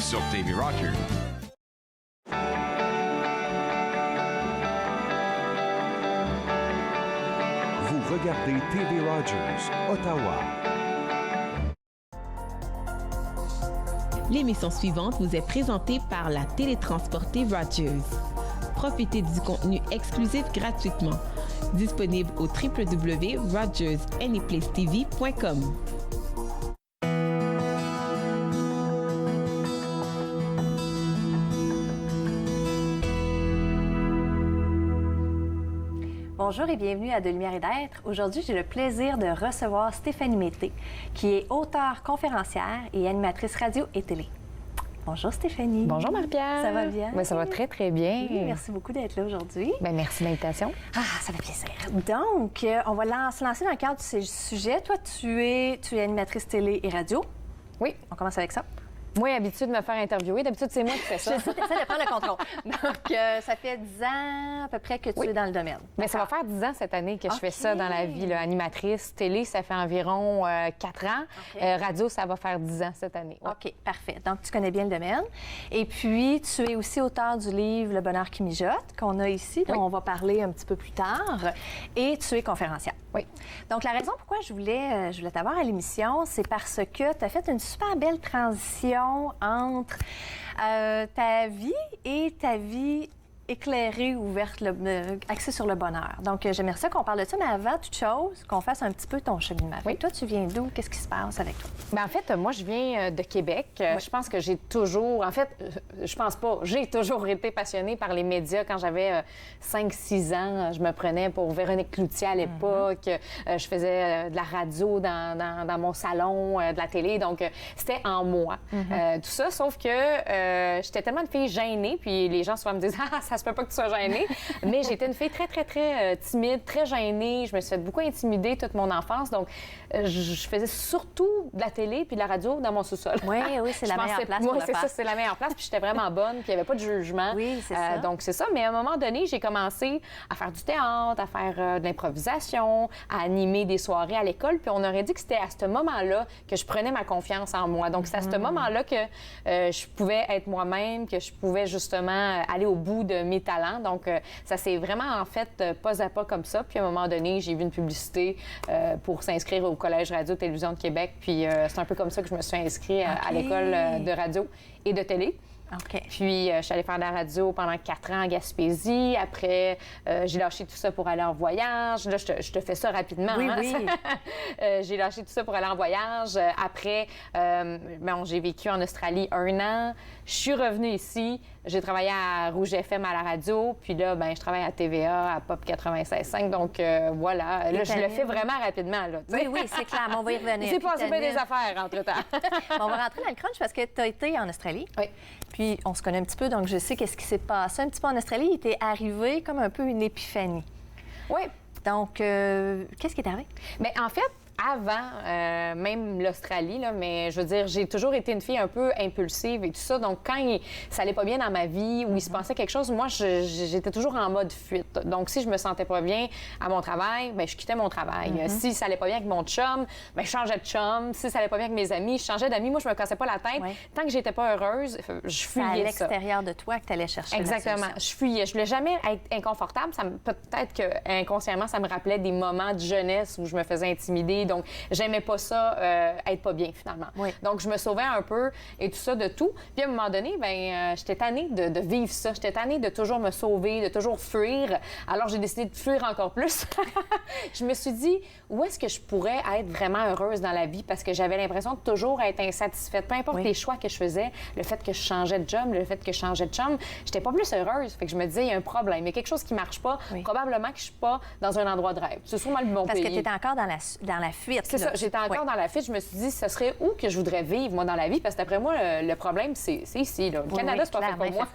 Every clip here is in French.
sur TV Rogers. Vous regardez TV Rogers, Ottawa. L'émission suivante vous est présentée par la Télétransportée Rogers. Profitez du contenu exclusif gratuitement. Disponible au www.rogersanyplacetv.com. Bonjour et bienvenue à De Lumière et d'être. Aujourd'hui, j'ai le plaisir de recevoir Stéphanie Mété, qui est auteure, conférencière et animatrice radio et télé. Bonjour Stéphanie. Bonjour Marie-Pierre. Ça va bien? Bien, ça va très, très bien. Oui, merci beaucoup d'être là aujourd'hui. Bien, merci de l'invitation. Ah, ça fait plaisir. Donc, on va se lancer dans le cadre de ce sujet. Toi, tu es animatrice télé et radio. Oui. On commence avec ça. Moi, habituée de me faire interviewer. D'habitude, c'est moi qui fais ça. Je sais, tu essaies de prendre le contrôle. Donc, ça fait 10 ans à peu près que tu es dans le domaine. Mais ça va faire 10 ans cette année que je fais ça dans la vie. Là. Animatrice, télé, ça fait environ 4 ans. Radio, ça va faire 10 ans cette année. Ouais. OK, parfait. Donc, tu connais bien le domaine. Et puis, tu es aussi auteur du livre Le bonheur qui mijote, qu'on a ici, dont on va parler un petit peu plus tard. Et tu es conférencière. Oui. Donc, la raison pourquoi je voulais t'avoir à l'émission, c'est parce que tu as fait une super belle transition entre ta vie et ta vie éclairée, ouverte, axée sur le bonheur. Donc, j'aimerais ça qu'on parle de ça, mais avant toute chose, qu'on fasse un petit peu ton cheminement. Oui. Toi, tu viens d'où? Qu'est-ce qui se passe avec toi? Bien, en fait, moi, je viens de Québec. Je pense que j'ai toujours... En fait, je pense pas. J'ai toujours été passionnée par les médias. Quand j'avais 5-6 ans, je me prenais pour Véronique Cloutier à l'époque. Je faisais de la radio dans mon salon, de la télé. Donc, c'était en moi. Tout ça, sauf que j'étais tellement une fille gênée. Puis les gens souvent me disent « Ah, ça se peut pas que tu sois gênée. » Mais j'étais une fille très, très, très timide, très gênée. Je me suis fait beaucoup intimider toute mon enfance. Donc, je faisais surtout de la télé puis de la radio dans mon sous-sol. Oui, c'est la meilleure place pour le c'est faire. ça, c'est la meilleure place. Puis j'étais vraiment bonne, puis il n'y avait pas de jugement. Oui, c'est ça. Donc, c'est ça. Mais à un moment donné, j'ai commencé à faire du théâtre, à faire de l'improvisation, à animer des soirées à l'école. Puis on aurait dit que c'était à ce moment-là que je prenais ma confiance en moi. Donc, c'est à ce moment-là que je pouvais être moi-même, que je pouvais justement aller au bout de mes talents. Donc, ça s'est vraiment en fait pas à pas comme ça. Puis à un moment donné, j'ai vu une publicité pour s'inscrire au Collège Radio-Télévision de Québec. Puis c'est un peu comme ça que je me suis inscrite à l'école de radio et de télé. OK. Puis, je suis allée faire de la radio pendant 4 ans en Gaspésie. Après, j'ai lâché tout ça pour aller en voyage. Là, je te fais ça rapidement. Oui, hein? oui. J'ai lâché tout ça pour aller en voyage. Après, j'ai vécu en Australie 1 an. Je suis revenue ici. J'ai travaillé à Rouge FM à la radio. Puis là, je travaille à TVA, à Pop 96.5. Donc, voilà. Là, je le fais vraiment rapidement. Là, oui, c'est clair. On va y revenir. Il s'est passé bien des affaires entre-temps. On va rentrer dans le crunch parce que tu as été en Australie. Oui. Puis, on se connaît un petit peu, donc je sais qu'est-ce qui s'est passé un petit peu en Australie. Il t'est arrivé comme un peu une épiphanie. Oui. Donc, qu'est-ce qui est arrivé? Bien, en fait, avant même l'Australie, là, mais je veux dire, j'ai toujours été une fille un peu impulsive et tout ça. Donc, quand ça allait pas bien dans ma vie ou il se passait quelque chose, moi, j'étais toujours en mode fuite. Donc, si je me sentais pas bien à mon travail, bien, je quittais mon travail. Si ça allait pas bien avec mon chum, bien, je changeais de chum. Si ça allait pas bien avec mes amis, je changeais d'amis. Moi, je me cassais pas la tête. Ouais. Tant que j'étais pas heureuse, je fuyais ça. C'est à l'extérieur de toi que tu allais chercher Exactement. la solution. Je fuyais. Je voulais jamais être inconfortable. Peut-être que inconsciemment, ça me rappelait des moments de jeunesse où je me faisais intimider. Donc, j'aimais pas ça, être pas bien, finalement. Oui. Donc, je me sauvais un peu et tout ça de tout. Puis, à un moment donné, j'étais tannée de vivre ça. J'étais tannée de toujours me sauver, de toujours fuir. Alors, j'ai décidé de fuir encore plus. Je me suis dit, où est-ce que je pourrais être vraiment heureuse dans la vie? Parce que j'avais l'impression de toujours être insatisfaite. Peu importe les choix que je faisais, le fait que je changeais de job, le fait que je changeais de chum, j'étais pas plus heureuse. Fait que je me disais, il y a un problème. Il y a quelque chose qui marche pas. Probablement que je suis pas dans un endroit de rêve. C'est sûrement le bon pays. Parce que tu étais encore dans la fuite. C'est ça, j'étais encore dans la fuite. Je me suis dit, ce serait où que je voudrais vivre, moi, dans la vie? Parce que d'après moi, le problème, c'est ici. Là. Le Canada, c'est pas fait pour moi.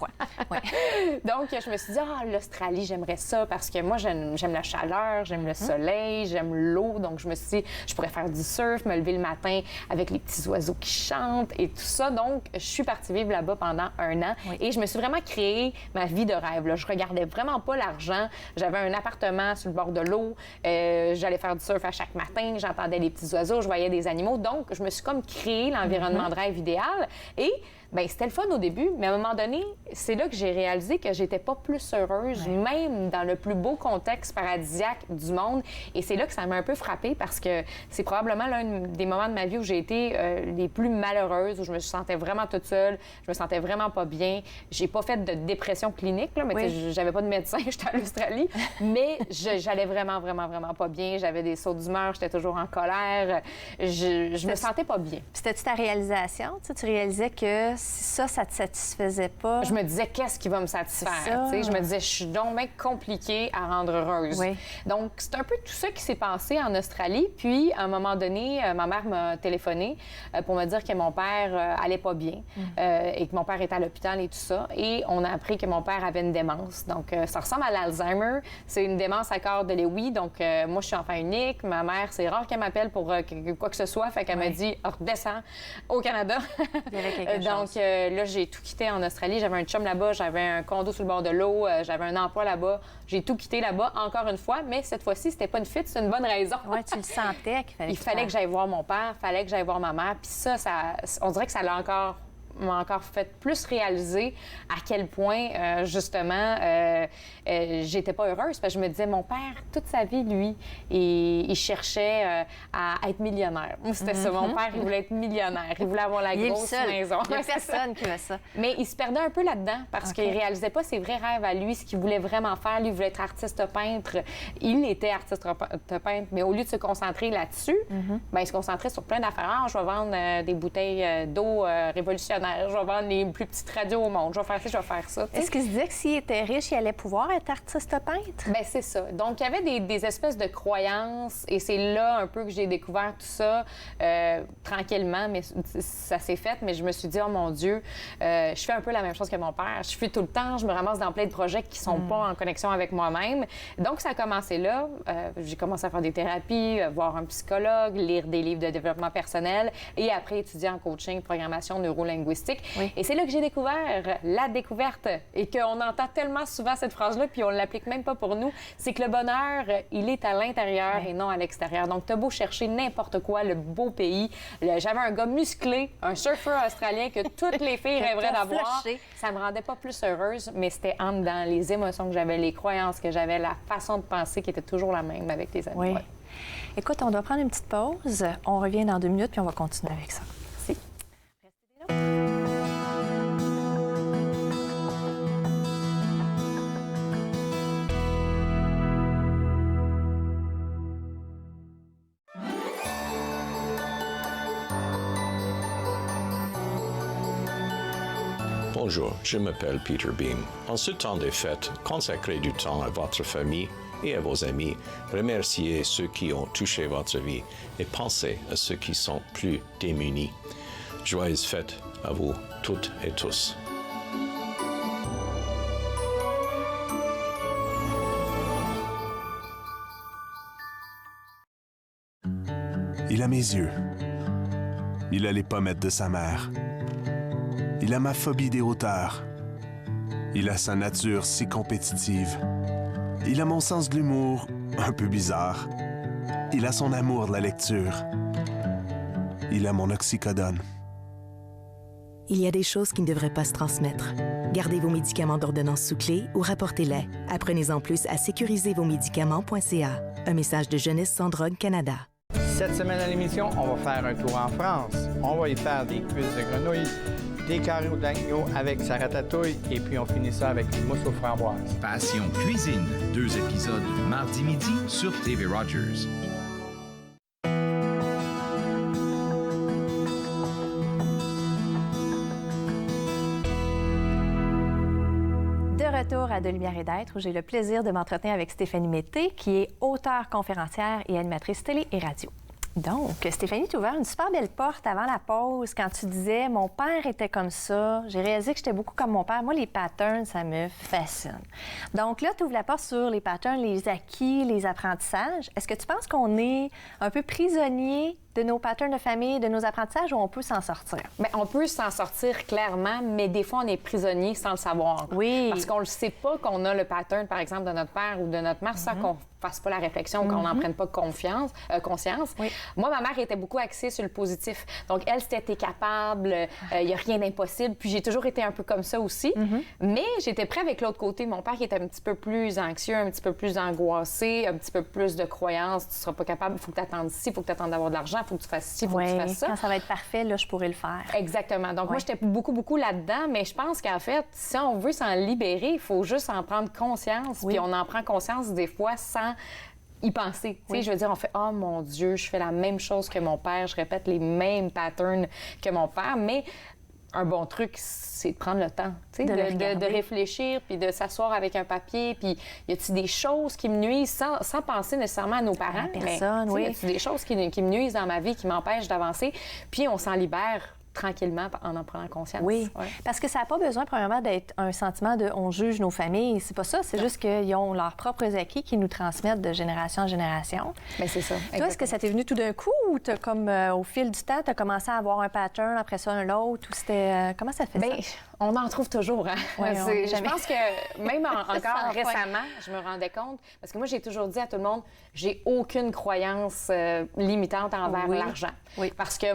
Donc, je me suis dit, l'Australie, j'aimerais ça parce que moi, j'aime la chaleur, j'aime le soleil, j'aime l'eau. Donc, je me suis dit, je pourrais faire du surf, me lever le matin avec les petits oiseaux qui chantent et tout ça. Donc, je suis partie vivre là-bas pendant 1 an et je me suis vraiment créé ma vie de rêve. Là. Je regardais vraiment pas l'argent. J'avais un appartement sur le bord de l'eau. J'allais faire du surf à chaque matin. J'entendais les petits oiseaux, je voyais des animaux. Donc, je me suis comme créé l'environnement de rêve idéal. Et Bien, c'était le fun au début, mais à un moment donné, c'est là que j'ai réalisé que j'étais pas plus heureuse, même dans le plus beau contexte paradisiaque du monde. Et c'est là que ça m'a un peu frappée parce que c'est probablement l'un des moments de ma vie où j'ai été les plus malheureuses, où je me sentais vraiment toute seule, je me sentais vraiment pas bien. J'ai pas fait de dépression clinique, là, mais j'avais pas de médecin, j'étais à l'Australie, mais j'allais vraiment pas bien. J'avais des sauts d'humeur, j'étais toujours en colère. Je me sentais pas bien. C'était-tu ta réalisation? Tu réalisais que si ça te satisfaisait pas... Je me disais, qu'est-ce qui va me satisfaire? Je me disais, je suis donc bien compliquée à rendre heureuse. Oui. Donc, c'est un peu tout ça qui s'est passé en Australie. Puis, à un moment donné, ma mère m'a téléphoné pour me dire que mon père allait pas bien et que mon père était à l'hôpital et tout ça. Et on a appris que mon père avait une démence. Donc, ça ressemble à l'Alzheimer. C'est une démence à corps de Lewy. Donc, moi, je suis enfant unique. Ma mère, c'est rare qu'elle m'appelle pour quoi que ce soit. Fait qu'elle m'a dit, redescends au Canada. Il y avait quelque chose. Donc, là, j'ai tout quitté en Australie. J'avais un chum là-bas, j'avais un condo sur le bord de l'eau, j'avais un emploi là-bas. J'ai tout quitté là-bas, encore une fois, mais cette fois-ci, c'était pas une fuite, c'est une bonne raison. Oui, tu le sentais qu'il fallait que j'aille voir mon père, fallait que j'aille voir ma mère. Puis ça, on dirait que ça m'a encore fait plus réaliser à quel point, justement, j'étais pas heureuse. Parce que je me disais, mon père, toute sa vie, lui, il cherchait à être millionnaire. Moi, c'était ça. Mon père, il voulait être millionnaire. Il voulait avoir la grosse maison. Il y a personne qui veut ça. Mais il se perdait un peu là-dedans parce qu'il réalisait pas ses vrais rêves à lui, ce qu'il voulait vraiment faire. Lui, il voulait être artiste-peintre. Il était artiste-peintre, mais au lieu de se concentrer là-dessus, ben, il se concentrait sur plein d'affaires. Ah, je vais vendre des bouteilles d'eau révolutionnaires. Je vais vendre les plus petites radios au monde. Je vais faire ça, je vais faire ça. Est-ce qu'il se disait que s'il était riche, il allait pouvoir être artiste-peintre? Bien, c'est ça. Donc, il y avait des espèces de croyances et c'est là un peu que j'ai découvert tout ça tranquillement, mais ça s'est fait. Mais je me suis dit, oh mon Dieu, je fais un peu la même chose que mon père. Je fuis tout le temps, je me ramasse dans plein de projets qui sont pas en connexion avec moi-même. Donc, ça a commencé là. J'ai commencé à faire des thérapies, voir un psychologue, lire des livres de développement personnel et après étudier en coaching, programmation neurolinguistique. Oui. Et c'est là que j'ai découvert la découverte et qu'on entend tellement souvent cette phrase-là, puis on ne l'applique même pas pour nous, c'est que le bonheur, il est à l'intérieur et non à l'extérieur. Donc, t'as beau chercher n'importe quoi, le beau pays. J'avais un gars musclé, un surfeur australien que toutes les filles rêveraient d'avoir. Ça me rendait pas plus heureuse, mais c'était en dedans, les émotions que j'avais, les croyances que j'avais, la façon de penser qui était toujours la même avec les amis. Oui. Ouais. Écoute, on doit prendre une petite pause. On revient dans 2 minutes, puis on va continuer avec ça. Merci. Bonjour, je m'appelle Peter Beam. En ce temps des fêtes, consacrez du temps à votre famille et à vos amis. Remerciez ceux qui ont touché votre vie et pensez à ceux qui sont plus démunis. Joyeuses fêtes à vous toutes et tous. Il a mes yeux. Il a les pommettes de sa mère. Il a ma phobie des hauteurs. Il a sa nature si compétitive. Il a mon sens de l'humour, un peu bizarre. Il a son amour de la lecture. Il a mon oxycodone. Il y a des choses qui ne devraient pas se transmettre. Gardez vos médicaments d'ordonnance sous clé ou rapportez-les. Apprenez-en plus à sécuriservosmédicaments.ca. Un message de Jeunesse sans drogue Canada. Cette semaine à l'émission, on va faire un tour en France. On va y faire des cuisses de grenouille, des carreaux d'agneau avec sa ratatouille et puis on finit ça avec une mousse aux framboises. Passion cuisine, 2 épisodes mardi midi sur TV Rogers. De retour à De Lumière et d'être, où j'ai le plaisir de m'entretenir avec Stéphanie Mété, qui est auteure, conférencière et animatrice télé et radio. Donc, Stéphanie, tu as ouvert une super belle porte avant la pause quand tu disais « Mon père était comme ça ». J'ai réalisé que j'étais beaucoup comme mon père. Moi, les patterns, ça me fascine. Donc là, tu ouvres la porte sur les patterns, les acquis, les apprentissages. Est-ce que tu penses qu'on est un peu prisonnier de nos patterns de famille, de nos apprentissages, ou on peut s'en sortir? Bien, on peut s'en sortir clairement, mais des fois, on est prisonnier sans le savoir. Oui. Parce qu'on ne sait pas qu'on a le pattern, par exemple, de notre père ou de notre mère, sans qu'on fasse pas la réflexion, qu'on n'en prenne pas conscience. Oui. Moi, ma mère était beaucoup axée sur le positif. Donc, elle, c'était t'es capable, il n'y a rien d'impossible. Puis j'ai toujours été un peu comme ça aussi. Mais j'étais prête avec l'autre côté. Mon père qui était un petit peu plus anxieux, un petit peu plus angoissé, un petit peu plus de croyances. Tu ne seras pas capable, il faut que tu attendes ici, il faut que tu attendes d'avoir de l'argent, il faut que tu fasses ci, il faut que tu fasses ça. Quand ça va être parfait, là, je pourrais le faire. Exactement. Donc, moi, j'étais beaucoup là-dedans, mais je pense qu'en fait, si on veut s'en libérer, il faut juste en prendre conscience. Puis on en prend conscience des fois sans y penser. Tu sais, je veux dire, on fait « Oh mon Dieu, je fais la même chose que mon père, je répète les mêmes patterns que mon père. » Mais un bon truc, c'est de prendre le temps, tu sais, de réfléchir, puis de s'asseoir avec un papier, puis y a-t-il des choses qui me nuisent sans penser nécessairement à nos parents? À la personne, mais, y a-t-il des choses qui me nuisent dans ma vie, qui m'empêchent d'avancer? Puis on s'en libère tranquillement en prenant conscience. Oui, parce que ça n'a pas besoin, premièrement, d'être un sentiment de « on juge nos familles ». C'est pas ça, c'est juste qu'ils ont leurs propres acquis qui nous transmettent de génération en génération. Bien, c'est ça. Toi, est-ce que ça t'est venu tout d'un coup ou t'as comme, au fil du temps, tu as commencé à avoir un pattern, après ça un autre, ou c'était... comment ça fait ça? On en trouve toujours, hein? Je pense que même encore récemment, je me rendais compte, parce que moi, j'ai toujours dit à tout le monde, j'ai aucune croyance limitante envers l'argent. Oui. Parce que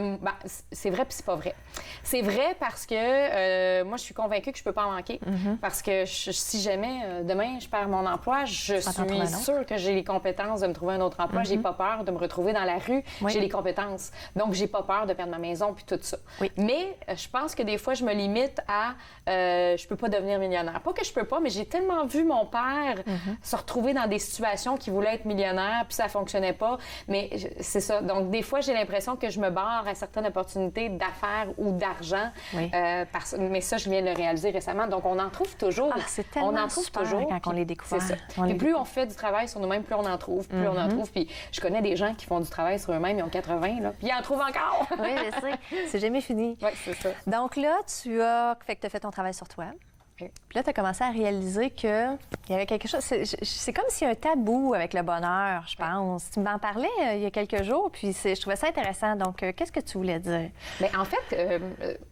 c'est vrai puis c'est pas vrai. C'est vrai parce que moi, je suis convaincue que je peux pas en manquer. Parce que si jamais demain, je perds mon emploi, je suis sûre que j'ai les compétences de me trouver un autre emploi. J'ai pas peur de me retrouver dans la rue. J'ai les compétences. Donc, j'ai pas peur de perdre ma maison puis tout ça. Mais je pense que des fois, je me limite à je peux pas devenir millionnaire. Pas que je peux pas, mais j'ai tellement vu mon père se retrouver dans des situations qu'il voulait être millionnaire puis ça fonctionnait pas. Mais c'est ça. Donc, des fois, j'ai l'impression que je me barre à certaines opportunités d'affaires ou d'argent. Mais ça, je viens de le réaliser récemment. Donc, on en trouve toujours. Ah, c'est tellement on en trouve super toujours. Quand on les découvre. C'est ça. Et plus on fait du travail sur nous-mêmes, plus on en trouve. Plus on en trouve. Puis je connais des gens qui font du travail sur eux-mêmes, ils ont 80, là, puis ils en trouvent encore. Oui, je sais. C'est jamais fini. Oui, c'est ça. Donc là, tu as fait ton travail sur toi. Puis là, tu as commencé à réaliser qu'il y avait quelque chose... C'est comme s'il y a un tabou avec le bonheur, je pense. Tu m'en parlais il y a quelques jours, puis je trouvais ça intéressant. Donc, qu'est-ce que tu voulais dire? Bien, en fait,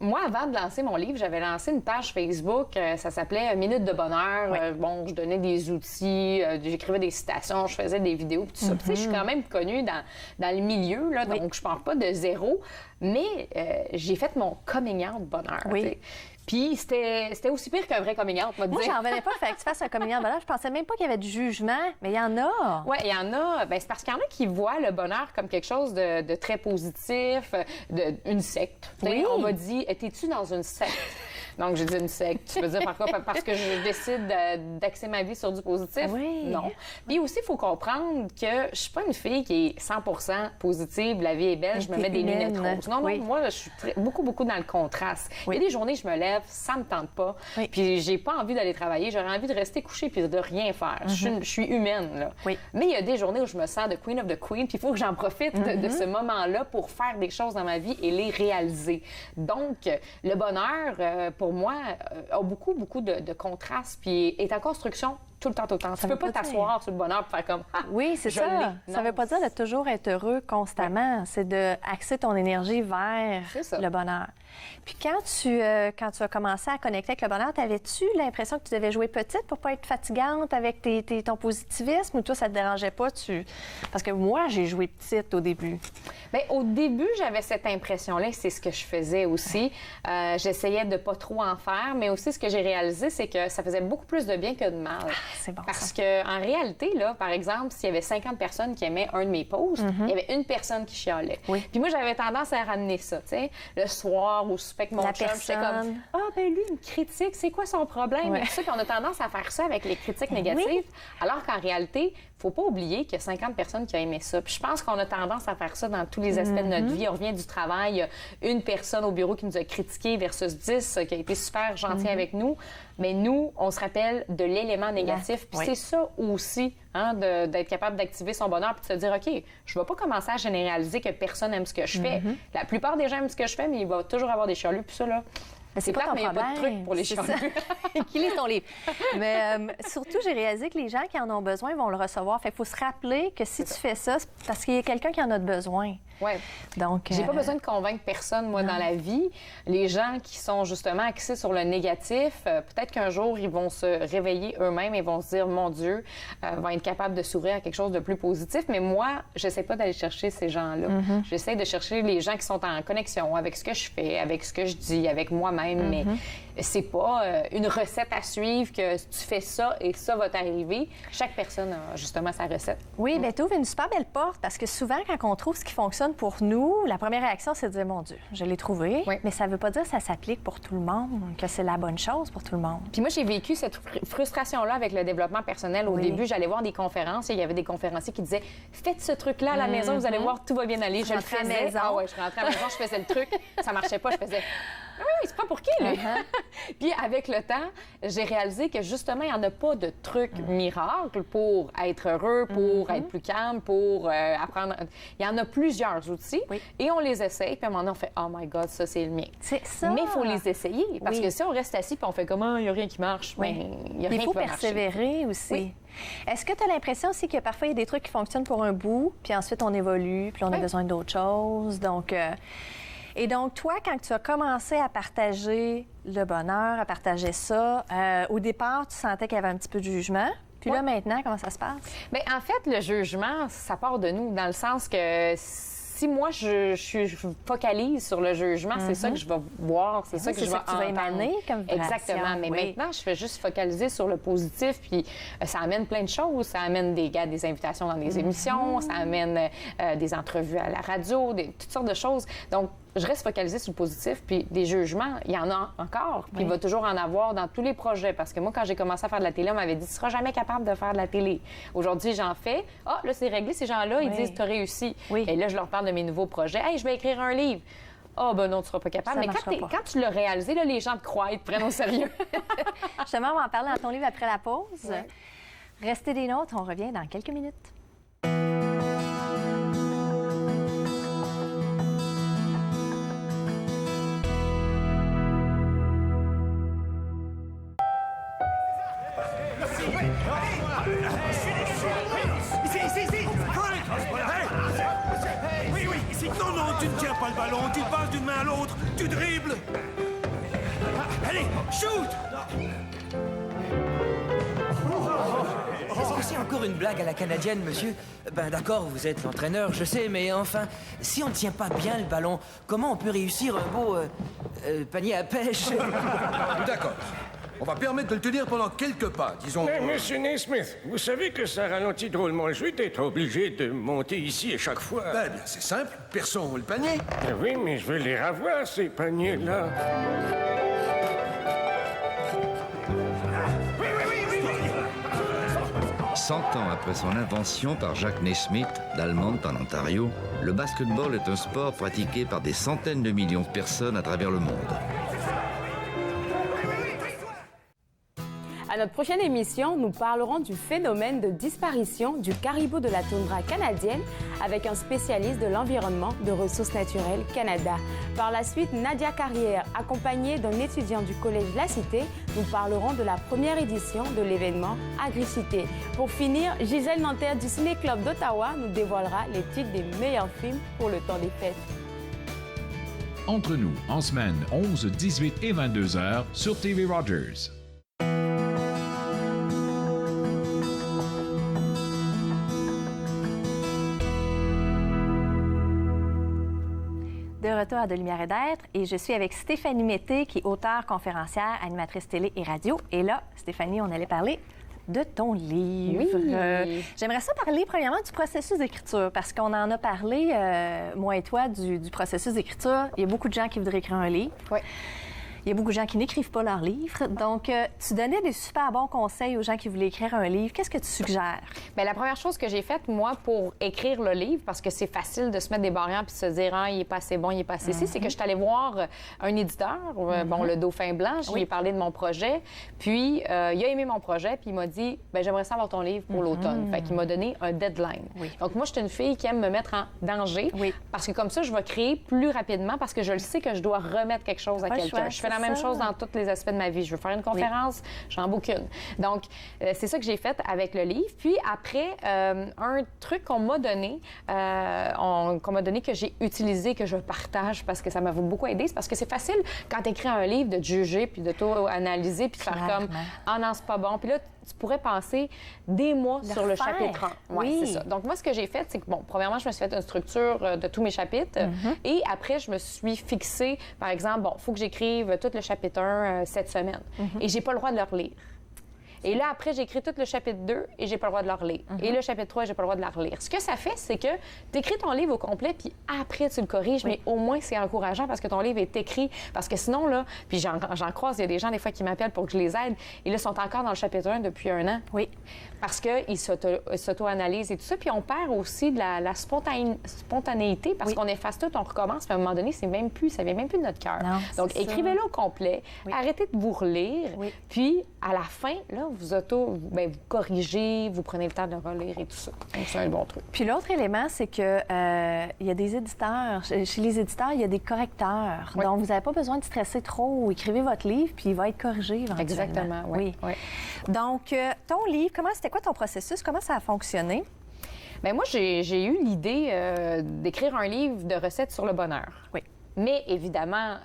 moi, avant de lancer mon livre, j'avais lancé une page Facebook. Ça s'appelait « Minute de bonheur ». Je donnais des outils, j'écrivais des citations, je faisais des vidéos, tout ça. Puis, tu sais, je suis quand même connue dans le milieu, là, donc je pars pas de zéro. Mais j'ai fait mon coming out bonheur. T'sais. Puis c'était aussi pire qu'un vrai coming out, Moi, j'en revenais pas, fait que tu fasses un coming out bonheur. Je pensais même pas qu'il y avait du jugement, mais il y en a. Oui, il y en a. Bien, c'est parce qu'il y en a qui voient le bonheur comme quelque chose de très positif, une secte. On m'a dit, étais-tu dans une secte? Donc, j'ai dit une secte. Tu veux dire par quoi? Parce que je décide d'axer ma vie sur du positif? Non. Puis aussi, il faut comprendre que je suis pas une fille qui est 100% positive, la vie est belle, je me mets des lunettes roses. Non, moi, je suis beaucoup dans le contraste. Il y a des journées, je me lève, ça me tente pas, puis j'ai pas envie d'aller travailler, j'aurais envie de rester couchée puis de rien faire. Je suis humaine, là. Mais il y a des journées où je me sens de queen of the queen, puis il faut que j'en profite de ce moment-là pour faire des choses dans ma vie et les réaliser. Donc, le bonheur, pour moi, a beaucoup de contraste, puis est en construction tout le temps. Tu peux pas t'asseoir sur le bonheur pour faire comme « Ah, oui, c'est ça. Ça veut pas dire de toujours être heureux constamment. C'est d'axer ton énergie vers le bonheur. Puis quand tu as commencé à connecter avec le bonheur, t'avais-tu l'impression que tu devais jouer petite pour pas être fatigante avec ton positivisme, ou toi, ça te dérangeait pas? Parce que moi, j'ai joué petite au début. Bien, au début, j'avais cette impression-là, c'est ce que je faisais aussi. J'essayais de pas trop en faire, mais aussi ce que j'ai réalisé, c'est que ça faisait beaucoup plus de bien que de mal. C'est bon, parce qu'en réalité, là, par exemple, s'il y avait 50 personnes qui aimaient un de mes posts, il y avait une personne qui chialait. Puis moi, j'avais tendance à ramener ça, tu sais, le soir au souper avec mon chum, j'étais comme « Ah, ben lui, une critique, c'est quoi son problème? » Et tout ça, puis on a tendance à faire ça avec les critiques négatives, alors qu'en réalité, il faut pas oublier qu'il y a 50 personnes qui ont aimé ça. Puis je pense qu'on a tendance à faire ça dans tous les aspects de notre vie. On revient du travail, il y a une personne au bureau qui nous a critiqué versus 10 qui a été super gentil avec nous. Mais nous, on se rappelle de l'élément négatif. Puis c'est ça aussi, hein, d'être capable d'activer son bonheur puis de se dire, OK, je ne vais pas commencer à généraliser que personne aime ce que je fais. La plupart des gens aiment ce que je fais, mais il va toujours avoir des chialus. Puis ça, là, c'est pas ton problème. Mais il n'y a pas de truc pour les chialus. Qui lit ton livre? Mais surtout, j'ai réalisé que les gens qui en ont besoin vont le recevoir. Fait qu'il faut se rappeler que si tu fais ça, c'est parce qu'il y a quelqu'un qui en a besoin. Ouais. Donc, j'ai pas besoin de convaincre personne, moi, dans la vie. Les gens qui sont justement axés sur le négatif, peut-être qu'un jour, ils vont se réveiller eux-mêmes et vont se dire, mon Dieu, vont être capables de s'ouvrir à quelque chose de plus positif. Mais moi, j'essaie pas d'aller chercher ces gens-là. J'essaie de chercher les gens qui sont en connexion avec ce que je fais, avec ce que je dis, avec moi-même. Mais c'est pas une recette à suivre que tu fais ça et ça va t'arriver. Chaque personne a justement sa recette. Oui, bien, tu ouvres une super belle porte parce que souvent, quand on trouve ce qui fonctionne pour nous, la première réaction, c'est de dire, mon Dieu, je l'ai trouvé. Oui. Mais ça veut pas dire que ça s'applique pour tout le monde, que c'est la bonne chose pour tout le monde. Puis moi, j'ai vécu cette frustration-là avec le développement personnel. Au début, j'allais voir des conférences et il y avait des conférenciers qui disaient, faites ce truc-là à la maison, vous allez voir, tout va bien aller. Je le rentrais à la faisais. maison. Ah ouais, je rentrais à la maison, je faisais le truc, ça marchait pas, je faisais... Oui, c'est pas pour qui, lui? Puis avec le temps, j'ai réalisé que justement, il n'y en a pas de truc miracle pour être heureux, pour être plus calme, pour apprendre. Il y en a plusieurs outils et on les essaye, puis à un moment donné, on fait « Oh my God, ça, c'est le mien. » C'est ça. Mais il faut les essayer, parce que si on reste assis puis on fait « Comment? Il n'y a rien qui marche. » bien, il y a rien Il faut qui va marcher. persévérer aussi. Oui. Est-ce que tu as l'impression aussi que parfois, il y a des trucs qui fonctionnent pour un bout, puis ensuite, on évolue, puis on a besoin d'autres choses? Donc... Et donc, toi, quand tu as commencé à partager le bonheur, à partager ça, au départ, tu sentais qu'il y avait un petit peu de jugement. Puis là, maintenant, comment ça se passe? Bien, en fait, le jugement, ça part de nous, dans le sens que si moi, je focalise sur le jugement, c'est ça que je vais voir, c'est ça que je vais tu vas émaner comme vibration. Exactement. Mais maintenant, je fais juste focaliser sur le positif, puis ça amène plein de choses. Ça amène des invitations dans des émissions, ça amène des entrevues à la radio, toutes sortes de choses. Donc, je reste focalisée sur le positif, puis des jugements, il y en a encore, puis il va toujours en avoir dans tous les projets. Parce que moi, quand j'ai commencé à faire de la télé, on m'avait dit « Tu seras jamais capable de faire de la télé. » Aujourd'hui, j'en fais. Ah, là, c'est réglé, ces gens-là, ils disent « Tu as réussi. » Et là, je leur parle de mes nouveaux projets. « Hey, je vais écrire un livre. » Ah, ben non, tu seras pas capable. Mais quand tu l'as réalisé, là, les gens te croient, ils te prennent au sérieux. Justement, on va en parler dans ton livre après la pause. Restez des nôtres, on revient dans quelques minutes. Non, tu ne tiens pas le ballon, tu passes d'une main à l'autre, tu dribbles. Allez, shoot! Est-ce que c'est encore une blague à la canadienne, monsieur? Ben d'accord, vous êtes l'entraîneur, je sais, mais enfin, si on ne tient pas bien le ballon, comment on peut réussir un beau panier à pêche? D'accord. On va permettre de le tenir pendant quelques pas, disons. Mais, Monsieur Naismith, vous savez que ça ralentit drôlement le jeu d'être obligé de monter ici à chaque fois. Ben bien, c'est simple. Perçons le panier. Oui, mais je veux les revoir, ces paniers-là. Oui. 100 ans après son invention par Jacques Naismith d'Allemont en Ontario, le basketball est un sport pratiqué par des centaines de millions de personnes à travers le monde. À notre prochaine émission, nous parlerons du phénomène de disparition du caribou de la toundra canadienne avec un spécialiste de l'environnement de Ressources naturelles Canada. Par la suite, Nadia Carrière, accompagnée d'un étudiant du Collège La Cité, nous parlerons de la première édition de l'événement Agricité. Pour finir, Gisèle Nanterre du Ciné-Club d'Ottawa nous dévoilera les titres des meilleurs films pour le temps des fêtes. Entre nous, en semaine, 11, 18 et 22 heures sur TV Rogers. De retour à De Lumière et d'être, et je suis avec Stéphanie Mété, qui est auteure, conférencière, animatrice télé et radio. Et là, Stéphanie, on allait parler de ton livre. Oui. J'aimerais ça parler premièrement du processus d'écriture, parce qu'on en a parlé, moi et toi, du processus d'écriture. Il y a beaucoup de gens qui voudraient écrire un livre. Oui. Il y a beaucoup de gens qui n'écrivent pas leurs livres. Donc, tu donnais des super bons conseils aux gens qui voulaient écrire un livre. Qu'est-ce que tu suggères? Bien, la première chose que j'ai faite, moi, pour écrire le livre, parce que c'est facile de se mettre des barrières puis de se dire « Ah, il n'est pas assez bon, il n'est pas assez ci », c'est que je suis allée voir un éditeur, bon, le Dauphin Blanc, je lui ai parlé de mon projet, puis il a aimé mon projet, puis il m'a dit « Bien, j'aimerais savoir ton livre pour l'automne ». Fait qu'il m'a donné un deadline. Donc, moi, je suis une fille qui aime me mettre en danger, parce que comme ça, je vais créer plus rapidement, parce que je le sais que je dois remettre quelque chose à quelqu'un. Je fais la même chose dans tous les aspects de ma vie. Je veux faire une conférence, j'en book une. Donc, c'est ça que j'ai fait avec le livre. Puis après, un truc qu'on m'a donné, que j'ai utilisé, que je partage parce que ça m'a beaucoup aidé, c'est parce que c'est facile quand tu écris un livre de te juger puis de tout-analyser puis de faire comme « Ah non, c'est pas bon ». Puis là, tu pourrais passer des mois sur le chapitre 1. Oui, c'est ça. Donc, moi, ce que j'ai fait, c'est que, bon, premièrement, je me suis fait une structure de tous mes chapitres. Et après, je me suis fixée, par exemple, bon, il faut que j'écrive tout le chapitre 1 cette semaine. Et j'ai pas le droit de le relire. Et là, après, j'écris tout le chapitre 2 et j'ai pas le droit de le relire. Et le chapitre 3, j'ai pas le droit de la relire. Ce que ça fait, c'est que tu écris ton livre au complet, puis après, tu le corriges, mais au moins, c'est encourageant parce que ton livre est écrit. Parce que sinon, là, puis j'en croise, il y a des gens, des fois, qui m'appellent pour que je les aide. Et là, ils sont encore dans le chapitre 1 depuis 1 an. Oui. Parce qu'ils s'auto-analysent et tout ça. Puis on perd aussi de la spontanéité parce qu'on efface tout, on recommence. Puis à un moment donné, ça vient même plus de notre cœur. Donc, écrivez-le au complet. Arrêtez de vous relire. Puis, à la fin, là, vous corrigez, vous prenez le temps de relire et tout ça. Donc, c'est un bon truc. Puis l'autre élément, c'est que il y a des éditeurs. Chez les éditeurs, il y a des correcteurs. Donc, vous n'avez pas besoin de stresser trop. Écrivez votre livre, puis il va être corrigé éventuellement. Exactement, oui. Donc, ton livre, c'était quoi ton processus? Comment ça a fonctionné? Bien, moi, j'ai eu l'idée d'écrire un livre de recettes sur le bonheur. Oui. Mais évidemment,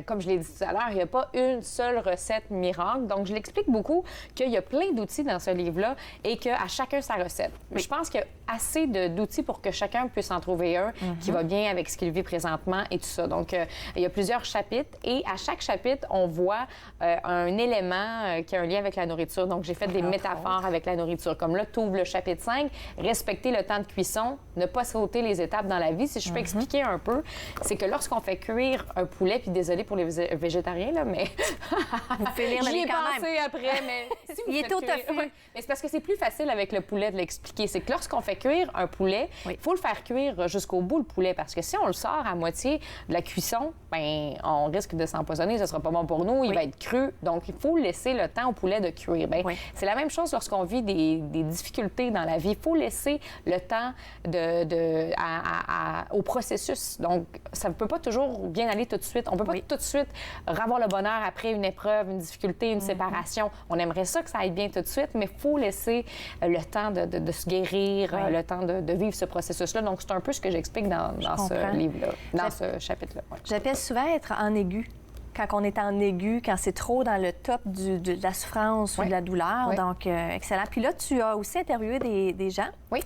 comme je l'ai dit tout à l'heure, il n'y a pas une seule recette miracle. Donc, je l'explique beaucoup qu'il y a plein d'outils dans ce livre-là et qu'à chacun sa recette. Oui. Je pense qu'il y a assez d'outils pour que chacun puisse en trouver un qui va bien avec ce qu'il vit présentement et tout ça. Donc, il y a plusieurs chapitres et à chaque chapitre, on voit un élément qui a un lien avec la nourriture. Donc, j'ai fait des métaphores avec la nourriture. Comme là, tu ouvres le chapitre 5, respecter le temps de cuisson, ne pas sauter les étapes dans la vie. Si je peux expliquer un peu, c'est que lorsqu'on fait cuire un poulet, puis désolé pour les végétariens, là, mais j'y ai pensé après, mais si vous il est au tofu. Mais c'est parce que c'est plus facile avec le poulet de l'expliquer. C'est que lorsqu'on fait cuire un poulet, il faut le faire cuire jusqu'au bout, le poulet, parce que si on le sort à moitié de la cuisson, ben on risque de s'empoisonner, ce sera pas bon pour nous, il va être cru. Donc, il faut laisser le temps au poulet de cuire. Ben, c'est la même chose lorsqu'on vit des difficultés dans la vie. Il faut laisser le temps au processus. Donc, ça ne peut pas toujours bien aller tout de suite. On ne peut pas tout de suite avoir le bonheur après une épreuve, une difficulté, une séparation. On aimerait ça que ça aille bien tout de suite, mais il faut laisser le temps de se guérir, le temps de vivre ce processus-là. Donc, c'est un peu ce que j'explique dans ce livre-là, dans ce chapitre-là. J'appelle souvent être en aigu. Quand on est en aigu, quand c'est trop dans le top de la souffrance ou de la douleur. Donc, excellent. Puis là, tu as aussi interviewé des gens. Oui.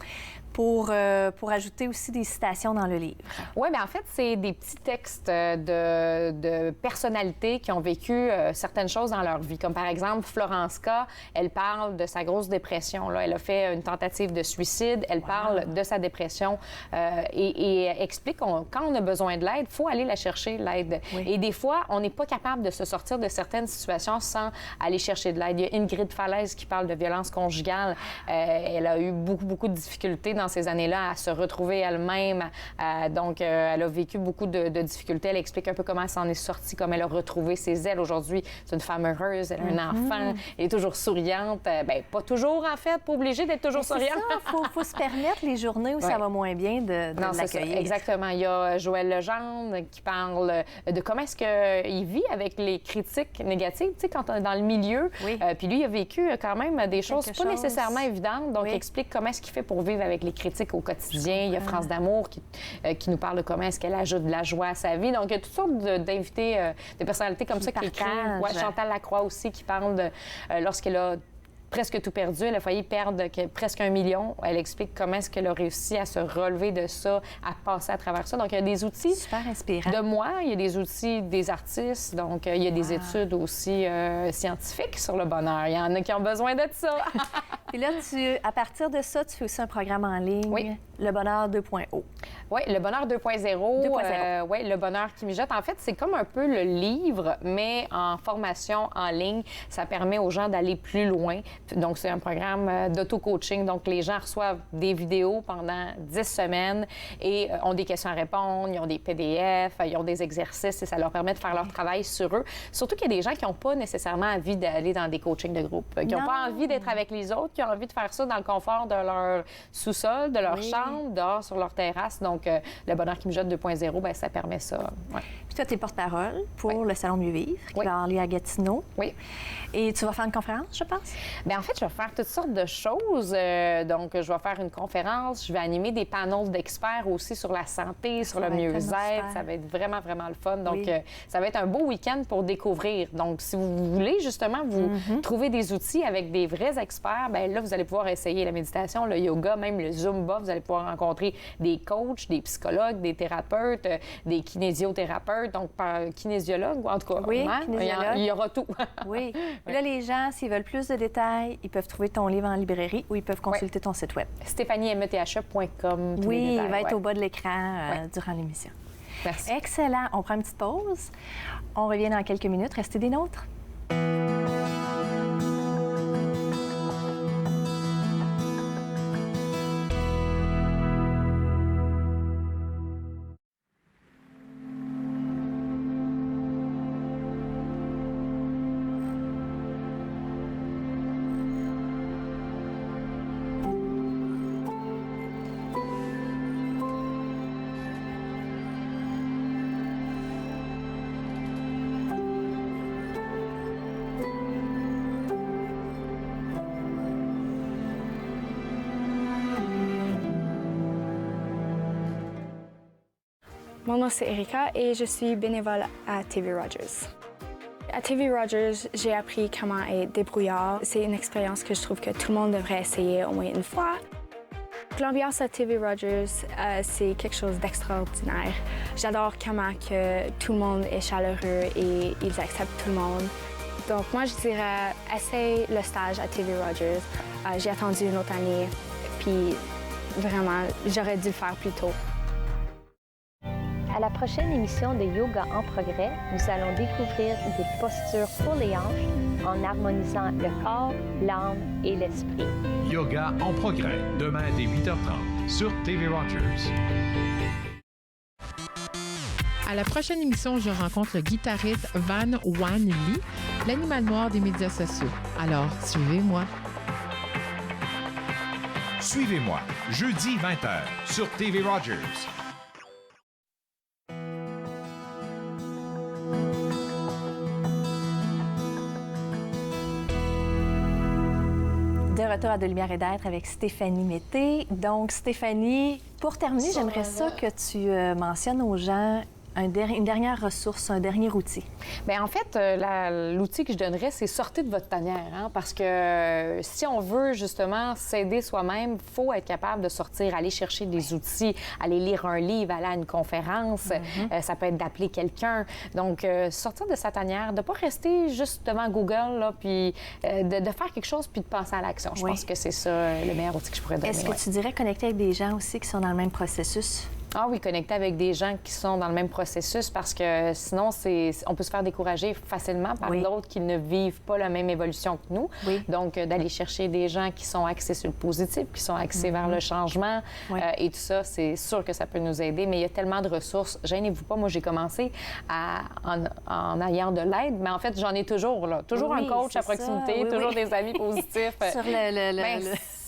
Pour ajouter aussi des citations dans le livre. Oui, bien en fait, c'est des petits textes de personnalités qui ont vécu certaines choses dans leur vie. Comme par exemple, Florence K., elle parle de sa grosse dépression. Là. Elle a fait une tentative de suicide. Elle parle de sa dépression et explique quand on a besoin de l'aide, il faut aller la chercher, l'aide. Et des fois, on n'est pas capable de se sortir de certaines situations sans aller chercher de l'aide. Il y a Ingrid Falaise qui parle de violence conjugale. Elle a eu beaucoup de difficultés dans ces années-là à se retrouver elle-même. Donc, elle a vécu beaucoup de difficultés. Elle explique un peu comment elle s'en est sortie, comment elle a retrouvé ses ailes aujourd'hui. C'est une femme heureuse, elle a un enfant, elle est toujours souriante. Bien, pas toujours, en fait, pas obligée d'être toujours souriante. Il faut se permettre les journées où ça va moins bien de l'accueillir. Exactement. Il y a Joël Legendre qui parle de comment est-ce qu'il vit avec les critiques négatives, tu sais, quand on est dans le milieu. Puis lui, il a vécu quand même des choses pas nécessairement évidentes. Donc, il explique comment est-ce qu'il fait pour vivre avec les critiques au quotidien. Il y a France d'Amour qui nous parle de comment est-ce qu'elle ajoute de la joie à sa vie. Donc, il y a toutes sortes d'invités, de personnalités comme ça qui écrivent. Chantal Lacroix aussi qui parle de lorsqu'elle a presque tout perdu. Elle a failli perdre presque 1 million. Elle explique comment est-ce qu'elle a réussi à se relever de ça, à passer à travers ça. Donc, il y a des outils super inspirants de moi, il y a des outils des artistes, donc il y a des études aussi scientifiques sur le bonheur. Il y en a qui ont besoin de ça. Puis là, à partir de ça, tu fais aussi un programme en ligne, Le Bonheur 2.0. Oui, Le Bonheur 2.0. Oui, Le Bonheur qui mijote. En fait, c'est comme un peu le livre, mais en formation en ligne. Ça permet aux gens d'aller plus loin. Donc, c'est un programme d'auto-coaching. Donc, les gens reçoivent des vidéos pendant 10 semaines et ont des questions à répondre, ils ont des PDF, ils ont des exercices et ça leur permet de faire leur travail sur eux. Surtout qu'il y a des gens qui n'ont pas nécessairement envie d'aller dans des coachings de groupe, qui n'ont pas envie d'être avec les autres, qui ont envie de faire ça dans le confort de leur sous-sol, de leur chambre, dehors sur leur terrasse. Donc, Le Bonheur qui mijote 2.0, bien, ça permet ça. Puis Toi, tu es porte-parole pour le Salon Mieux Vivre, qui va avoir lieu à Gatineau. Oui. Et tu vas faire une conférence, je pense? Bien, en fait, je vais faire toutes sortes de choses. Donc, je vais faire une conférence, je vais animer des panels d'experts aussi sur la santé, sur le mieux-être. Ça va être vraiment, vraiment le fun. Donc, ça va être un beau week-end pour découvrir. Donc, si vous voulez justement vous trouver des outils avec des vrais experts, bien là, vous allez pouvoir essayer la méditation, le yoga, même le Zumba. Vous allez pouvoir rencontrer des coachs, des psychologues, des thérapeutes, des kinésiothérapeutes, donc kinésiologues, en tout cas. Oui, kinésiologue. Il y aura tout. Oui. Là, les gens, s'ils veulent plus de détails, ils peuvent trouver ton livre en librairie ou ils peuvent consulter ton site web. StéphanieMETHE.com. Oui, il va être au bas de l'écran durant l'émission. Merci. Excellent. On prend une petite pause. On revient dans quelques minutes. Restez des nôtres. Mon nom, c'est Erika et je suis bénévole à TV Rogers. À TV Rogers, j'ai appris comment être débrouillard. C'est une expérience que je trouve que tout le monde devrait essayer au moins une fois. L'ambiance à TV Rogers, c'est quelque chose d'extraordinaire. J'adore comment que tout le monde est chaleureux et ils acceptent tout le monde. Donc moi, je dirais, essaye le stage à TV Rogers. J'ai attendu une autre année, puis vraiment, j'aurais dû le faire plus tôt. À la prochaine émission de Yoga en progrès, nous allons découvrir des postures pour les hanches en harmonisant le corps, l'âme et l'esprit. Yoga en progrès, demain dès 8h30 sur TV Rogers. À la prochaine émission, je rencontre le guitariste Van Wan Lee, l'animal noir des médias sociaux. Alors, suivez-moi. Suivez-moi, jeudi 20h sur TV Rogers. De retour à De lumière et d'être avec Stéphanie Mété. Donc, Stéphanie, pour terminer, j'aimerais ça que tu mentionnes aux gens une dernière ressource, un dernier outil. Bien, en fait, l'outil que je donnerais, c'est sortir de votre tanière. Hein, parce que si on veut justement s'aider soi-même, il faut être capable de sortir, aller chercher des outils, aller lire un livre, aller à une conférence. Ça peut être d'appeler quelqu'un. Donc, sortir de sa tanière, de ne pas rester juste devant Google, là, puis de faire quelque chose puis de passer à l'action. Je pense que c'est ça le meilleur outil que je pourrais donner. Est-ce que tu dirais connecter avec des gens aussi qui sont dans le même processus? Ah oui, connecter avec des gens qui sont dans le même processus parce que sinon, on peut se faire décourager facilement par d'autres qui ne vivent pas la même évolution que nous. Donc, d'aller chercher des gens qui sont axés sur le positif, qui sont axés vers le changement et tout ça, c'est sûr que ça peut nous aider. Mais il y a tellement de ressources. Gênez-vous pas, moi, j'ai commencé en ayant de l'aide, mais en fait, j'en ai toujours, là. Toujours un coach à proximité, toujours des amis positifs. Sur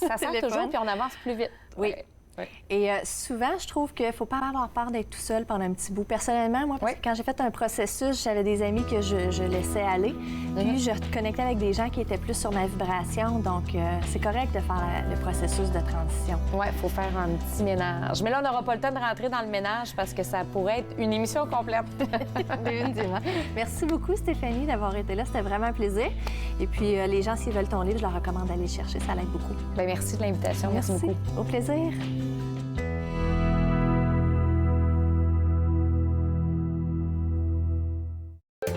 ça sert toujours, puis on avance plus vite. Oui. Oui. Et souvent, je trouve qu'il ne faut pas avoir peur d'être tout seul pendant un petit bout. Personnellement, moi, parce que quand j'ai fait un processus, j'avais des amis que je laissais aller. Puis, je connectais avec des gens qui étaient plus sur ma vibration. Donc, c'est correct de faire le processus de transition. Oui, il faut faire un petit ménage. Mais là, on n'aura pas le temps de rentrer dans le ménage parce que ça pourrait être une émission complète. Merci beaucoup, Stéphanie, d'avoir été là. C'était vraiment un plaisir. Et puis, les gens, s'ils veulent ton livre, je leur recommande d'aller le chercher. Ça l'aide beaucoup. Bien, merci de l'invitation. Merci beaucoup. Au plaisir.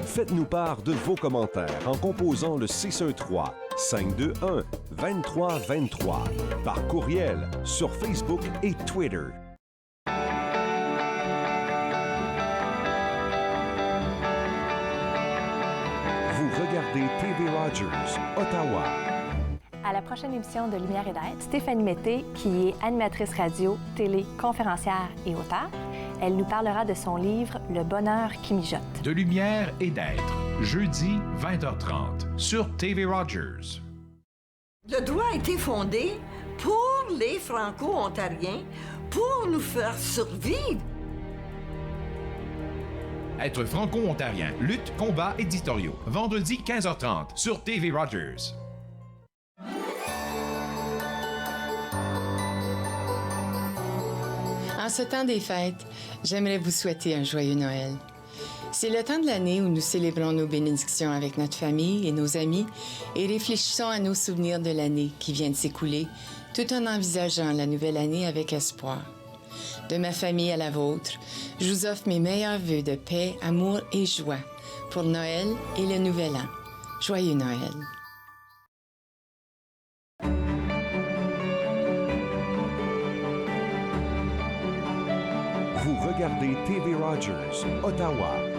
Faites-nous part de vos commentaires en composant le 613-521-2323 par courriel sur Facebook et Twitter. Vous regardez TV Rogers, Ottawa. À la prochaine émission de Lumière et d'être, Stéphanie Mété, qui est animatrice radio, télé, conférencière et auteure. Elle nous parlera de son livre « Le bonheur qui mijote ». De lumière et d'être, jeudi 20h30 sur TV Rogers. Le droit a été fondé pour les Franco-Ontariens, pour nous faire survivre. Être franco-ontarien, lutte, combat, éditoriaux. Vendredi 15h30 sur TV Rogers. En ce temps des fêtes, j'aimerais vous souhaiter un joyeux Noël. C'est le temps de l'année où nous célébrons nos bénédictions avec notre famille et nos amis et réfléchissons à nos souvenirs de l'année qui vient de s'écouler, tout en envisageant la nouvelle année avec espoir. De ma famille à la vôtre, je vous offre mes meilleurs vœux de paix, amour et joie pour Noël et le Nouvel An. Joyeux Noël! Vous regardez TV Rogers, Ottawa.